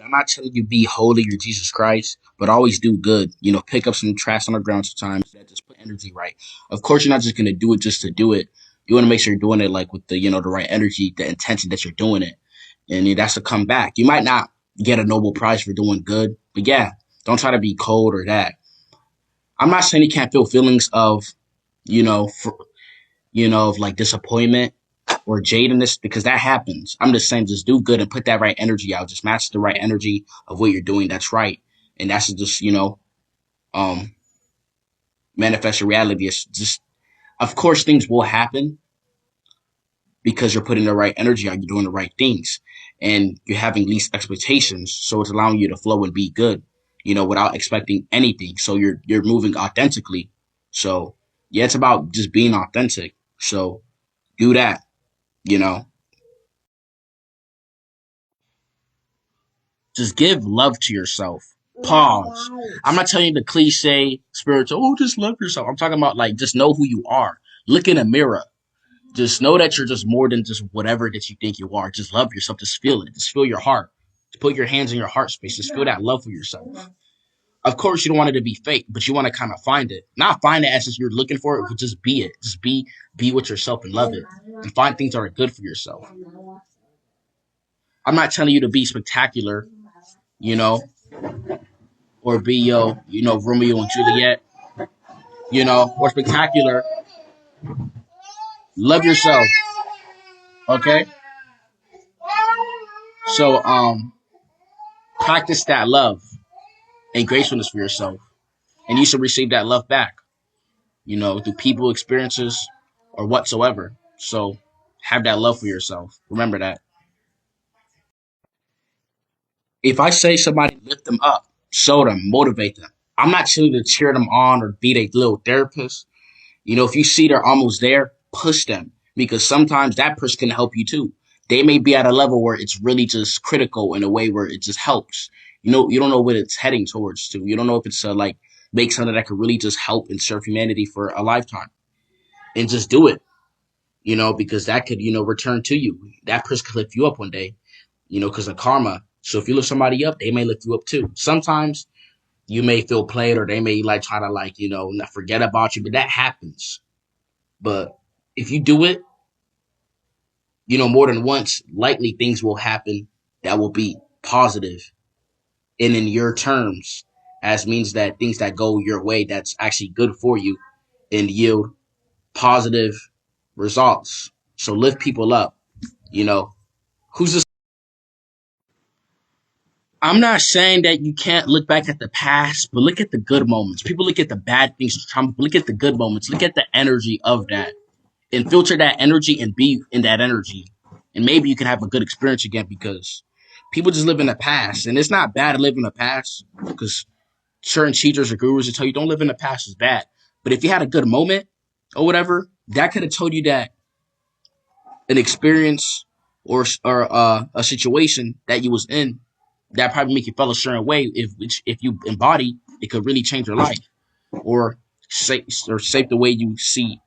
I'm not telling you be holy or Jesus Christ, but always do good. Pick up some trash on the ground sometimes. That just put energy right. Of course, you're not just gonna do it just to do it. You want to make sure you're doing it like with the right energy, the intention that you're doing it, and that's to come back. You might not get a Nobel Prize for doing good, but yeah, don't try to be cold or that. I'm not saying you can't feel feelings of, for, of like disappointment or jadedness because that happens. I'm just saying just do good and put that right energy out. Just match the right energy of what you're doing. That's right. And that's just, um, manifest your reality. It's just, of course, things will happen because you're putting the right energy out. You're doing the right things and you're having least expectations. So it's allowing you to flow and be good, without expecting anything. So you're moving authentically. So yeah, it's about just being authentic. So do that, you know. Just give love to yourself. Pause. I'm not telling you the cliche spiritual, oh, just love yourself. I'm talking about like just know who you are. Look in a mirror. Just know that you're just more than just whatever that you think you are. Just love yourself. Just feel it. Just feel your heart. Just put your hands in your heart space. Just feel that love for yourself. Of course, you don't want it to be fake, but you want to kind of find it. Not find it as if you're looking for it, but just be it. Just be with yourself and love it. And find things that are good for yourself. I'm not telling you to be spectacular, you know, or be Romeo and Juliet, or spectacular. Love yourself, okay? So practice that love and gracefulness for yourself, and you should receive that love back, through people, experiences, or whatsoever. So have that love for yourself. Remember that. If I say somebody lift them up, show them, motivate them. I'm not telling you to cheer them on or be their little therapist. If you see they're almost there, push them because sometimes that person can help you too. They may be at a level where it's really just critical in a way where it just helps. You don't know what it's heading towards to. You don't know if it's like make something that could really just help and serve humanity for a lifetime and just do it, because that could, return to you. That person could lift you up one day, because of karma. So if you lift somebody up, they may lift you up too. Sometimes you may feel played or they may like try to like, not forget about you, but that happens. But if you do it, more than once, likely things will happen that will be positive and in your terms, as means that things that go your way that's actually good for you and yield positive results. So lift people up, you know. Who's this? I'm not saying that you can't look back at the past, but look at the good moments. People look at the bad things, look at the good moments, look at the energy of that and filter that energy and be in that energy. And maybe you can have a good experience again because people just live in the past. And it's not bad to live in the past because certain teachers or gurus will tell you don't live in the past is bad. But if you had a good moment or whatever, that could have told you that an experience or a situation that you was in that probably make you feel a certain way. If you embody, it could really change your life or shape the way you see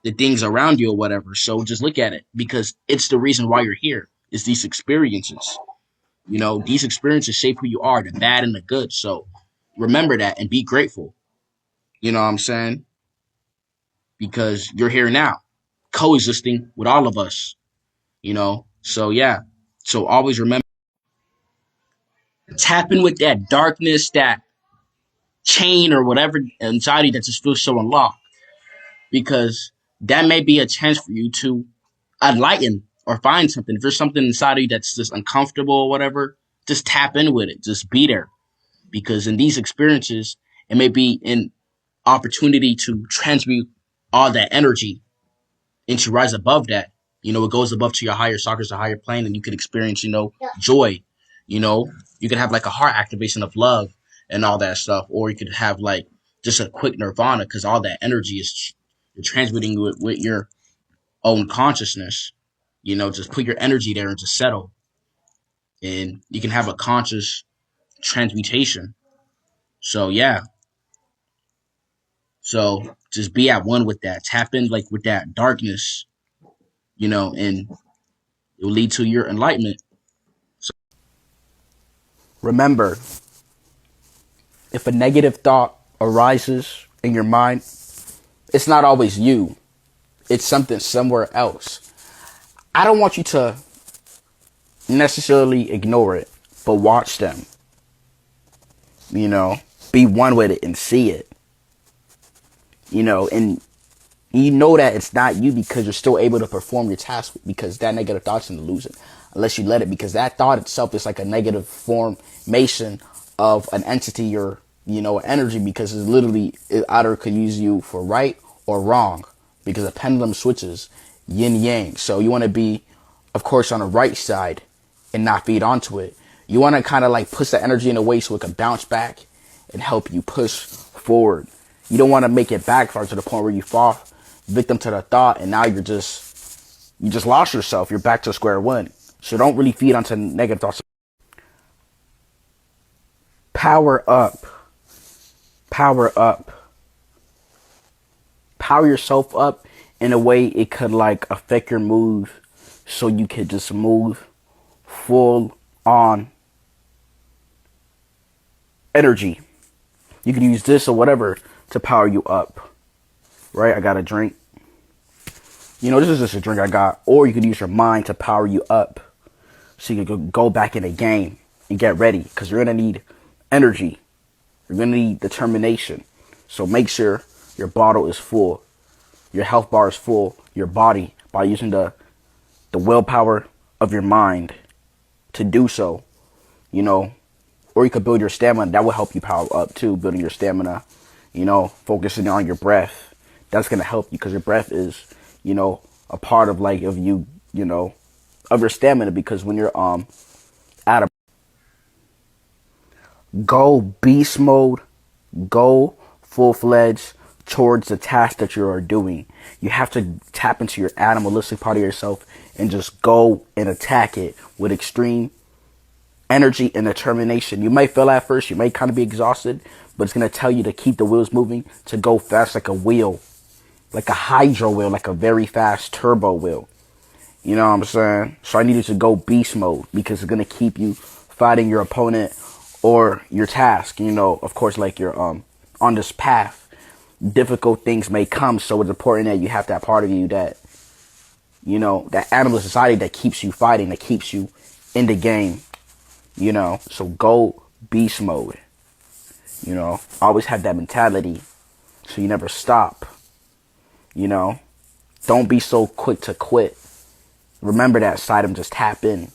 the things around you or whatever. So just look at it because it's the reason why you're here. It's these experiences. These experiences shape who you are, the bad and the good. So remember that and be grateful. You know what I'm saying? Because you're here now, coexisting with all of us. So yeah. So always remember tap in with that darkness, that chain or whatever anxiety that just feels so unlocked. Because that may be a chance for you to enlighten or find something. If there's something inside of you that's just uncomfortable or whatever, just tap in with it. Just be there. Because in these experiences, it may be an opportunity to transmute all that energy and to rise above that. It goes above to your higher chakras, a higher plane, and you could experience, joy. You know, you could have like a heart activation of love and all that stuff, or you could have like just a quick nirvana because all that energy is you're transmuting with your own consciousness. Just put your energy there and just settle, and you can have a conscious transmutation. So yeah, so just be at one with that. Tap in like with that darkness, and it will lead to your enlightenment. Remember, if a negative thought arises in your mind, it's not always you. It's something somewhere else. I don't want you to necessarily ignore it, but watch them. Be one with it and see it. And you know that it's not you because you're still able to perform your task because that negative thought's in the illusion. Unless you let it, because that thought itself is like a negative formation of an entity or, energy, because it either could use you for right or wrong, because a pendulum switches yin yang. So you want to be, of course, on the right side and not feed onto it. You want to kind of like push the energy in a way so it can bounce back and help you push forward. You don't want to make it backfire to the point where you fall victim to the thought and now you just lost yourself. You're back to square one. So don't really feed onto negative thoughts. Power up. Power up. Power yourself up in a way it could like affect your mood, so you could just move full on energy. You could use this or whatever to power you up. Right? I got a drink. This is just a drink I got. Or you could use your mind to power you up, so you could go back in the game and get ready, because you're going to need energy. You're going to need determination. So make sure your bottle is full. Your health bar is full. Your body, by using the willpower of your mind to do so. Or you could build your stamina. That will help you power up too, building your stamina. Focusing on your breath. That's going to help you, because your breath is, a part of like of you, of your stamina, because when you're out of go beast mode, go full-fledged towards the task that you are doing. You have to tap into your animalistic part of yourself and just go and attack it with extreme energy and determination. You might feel at first, you might kind of be exhausted, but it's going to tell you to keep the wheels moving, to go fast like a wheel, like a hydro wheel, like a very fast turbo wheel. You know what I'm saying? So I needed to go beast mode, because it's going to keep you fighting your opponent or your task. Of course, like you're on this path, difficult things may come. So it's important that you have that part of you that, that animal society that keeps you fighting, that keeps you in the game. So go beast mode. Always have that mentality, so you never stop. Don't be so quick to quit. Remember that side, just tap in.